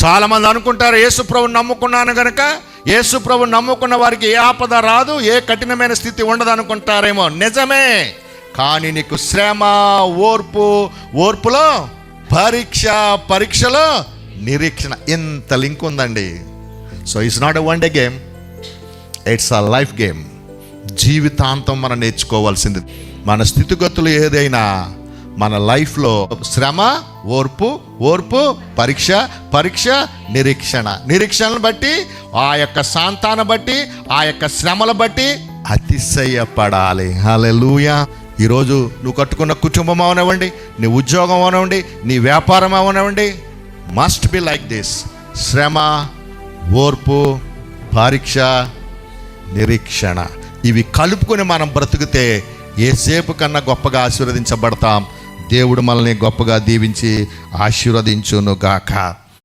చాలామంది అనుకుంటారు యేసుప్రభుని నమ్ముకున్నాను కనుక, యేసుప్రభుని నమ్ముకున్న వారికి ఏ ఆపద రాదు, ఏ కఠినమైన స్థితి ఉండదు అనుకుంటారేమో. నిజమే, కానీ నీకు శ్రమ, ఓర్పులో పరీక్ష, పరీక్షలో నిరీక్షణ, ఇంత లింక్ ఉందండి. So it's not a one day game, it's a life game. జీవితాంతం మనం నేర్చుకోవాల్సింది. మన స్థితిగతులు ఏదైనా మన లైఫ్లో శ్రమ, ఓర్పు, పరీక్ష, నిరీక్షణను బట్టి, ఆ యొక్క శాంతాన్ని బట్టి, ఆ యొక్క శ్రమల బట్టి అతిశయపడాలి. హల్లెలూయా. ఈరోజు నువ్వు కట్టుకున్న కుటుంబం అవనివ్వండి, నీ ఉద్యోగం అవనివ్వండి, నీ వ్యాపారం అవనివ్వండి, మస్ట్ బి లైక్ దిస్. శ్రమ, ఓర్పు, పరీక్ష, నిరీక్షణ, ఇవి కలుపుకొని మనం బ్రతికితే ఏసేపు కన్నా గొప్పగా ఆశీర్వదించబడతాం. దేవుడు మనల్ని గొప్పగా దీవించి ఆశీర్వదించును గాక.